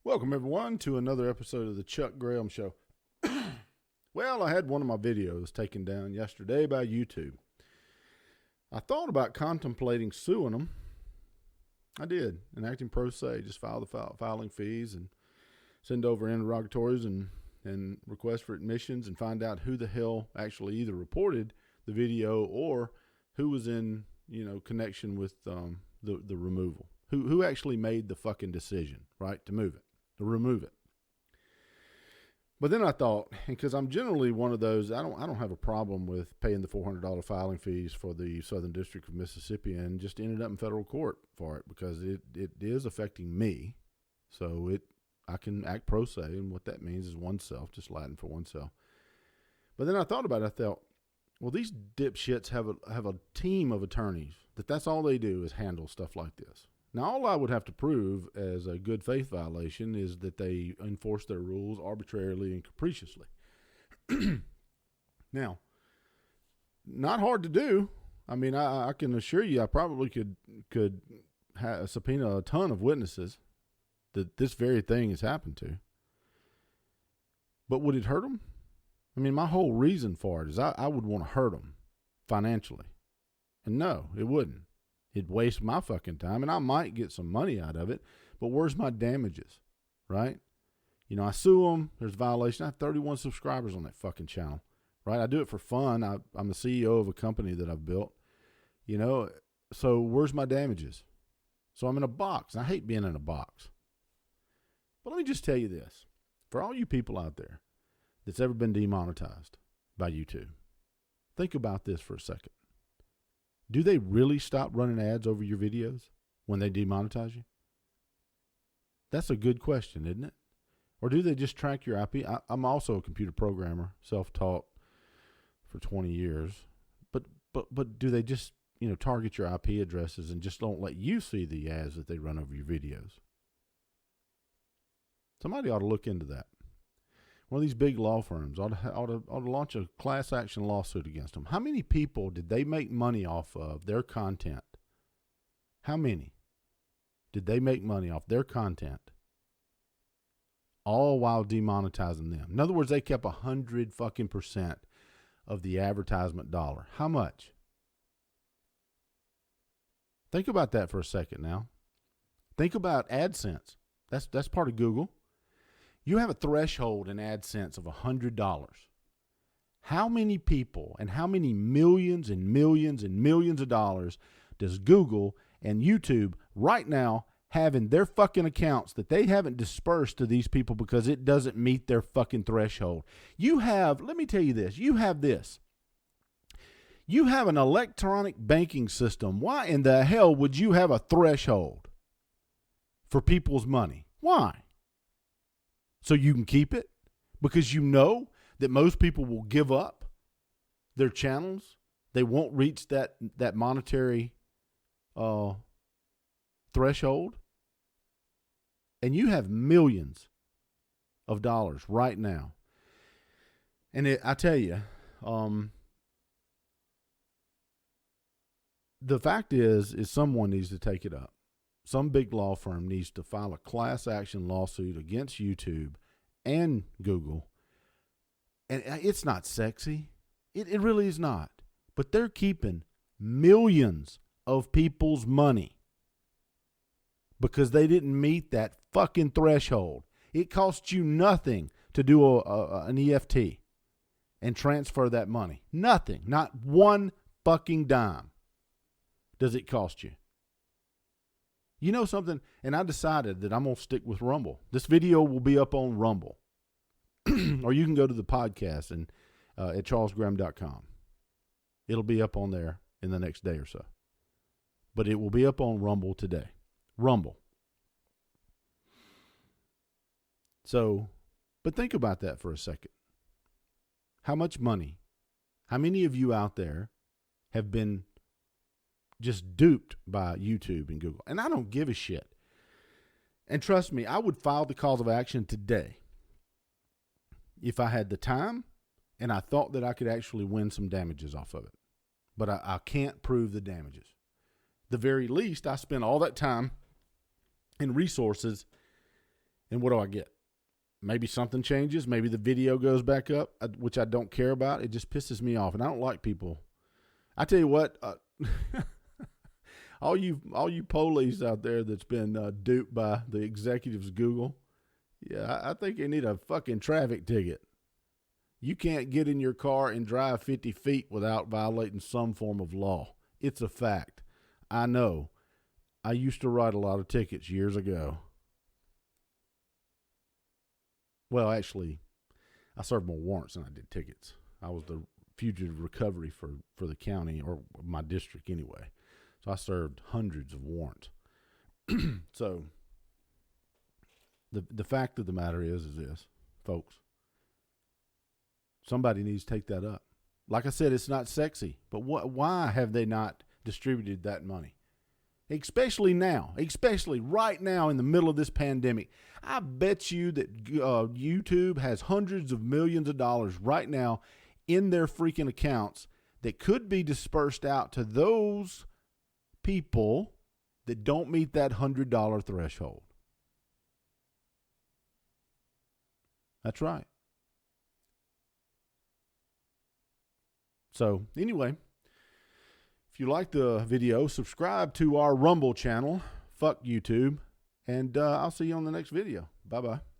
Welcome, everyone, to another episode of the Chuck Graham Show. Well, I had one of my videos taken down yesterday by YouTube. I thought about contemplating suing them. I did, and acting pro se, just file the filing fees and send over interrogatories and request for admissions and find out who the hell actually either reported the video or who was in, connection with the removal. Who actually made the fucking decision, right, to move it, to remove it. But then I thought, because I'm generally one of those, I don't have a problem with paying the $400 filing fees for the Southern District of Mississippi, and just ended up in federal court for it because it is affecting me. So I can act pro se, and what that means is oneself, just Latin for oneself. But then I thought about it. I thought, well, these dipshits have a team of attorneys that's all they do is handle stuff like this. Now, all I would have to prove as a good faith violation is that they enforce their rules arbitrarily and capriciously. Now, not hard to do. I mean, I can assure you I probably could subpoena a ton of witnesses that this very thing has happened to. But would it hurt them? I mean, my whole reason for it is I would want to hurt them financially. And no, it wouldn't. It'd waste my fucking time, and I might get some money out of it, but where's my damages, right? I sue them. There's a violation. I have 31 subscribers on that fucking channel, right? I do it for fun. I'm the CEO of a company that I've built, so where's my damages? So I'm in a box. I hate being in a box. But let me just tell you this. For all you people out there that's ever been demonetized by YouTube, think about this for a second. Do they really stop running ads over your videos when they demonetize you? That's a good question, isn't it? Or do they just track your IP? I'm also a computer programmer, self-taught for 20 years. But do they just, target your IP addresses and just don't let you see the ads that they run over your videos? Somebody ought to look into that. One of these big law firms ought to launch a class action lawsuit against them. How many people did they make money off of their content? How many did they make money off their content? All while demonetizing them. In other words, they kept 100% of the advertisement dollar. How much? Think about that for a second now. Think about Adsense. That's part of Google. You have a threshold in Adsense of $100. How many people and how many millions and millions and millions of dollars does Google and YouTube right now have in their fucking accounts that they haven't dispersed to these people because it doesn't meet their fucking threshold? Let me tell you this, you have this. You have an electronic banking system. Why in the hell would you have a threshold for people's money? Why? So you can keep it? Because you know that most people will give up their channels. They won't reach that monetary threshold. And you have millions of dollars right now. And I tell you, the fact is someone needs to take it up. Some big law firm needs to file a class action lawsuit against YouTube and Google. And it's not sexy. It really is not. But they're keeping millions of people's money because they didn't meet that fucking threshold. It costs you nothing to do an EFT and transfer that money. Nothing. Not one fucking dime does it cost you. You know something? And I decided that I'm going to stick with Rumble. This video will be up on Rumble. Or you can go to the podcast and at charlesgraham.com. It'll be up on there in the next day or so. But it will be up on Rumble today. Rumble. So, but think about that for a second. How much money, how many of you out there have been just duped by YouTube and Google? And I don't give a shit. And trust me, I would file the cause of action today if I had the time and I thought that I could actually win some damages off of it. But I can't prove the damages. The very least, I spent all that time and resources And what do I get? Maybe something changes. Maybe the video goes back up, which I don't care about. It just pisses me off. And I don't like people. I tell you what, all you police out there that's been duped by the executives of Google, yeah, I think they need a fucking traffic ticket. You can't get in your car and drive 50 feet without violating some form of law. It's a fact. I know. I used to write a lot of tickets years ago. Well, actually, I served more warrants than I did tickets. I was the fugitive recovery for the county, or my district anyway. So I served hundreds of warrants. So the fact of the matter is this, folks. Somebody needs to take that up. Like I said, it's not sexy, but why have they not distributed that money? Especially now, especially right now in the middle of this pandemic. I bet you that YouTube has hundreds of millions of dollars right now in their freaking accounts that could be dispersed out to those people that don't meet that $100 threshold. That's right. So anyway, if you like the video, subscribe to our Rumble channel. Fuck YouTube. And I'll see you on the next video. Bye-bye.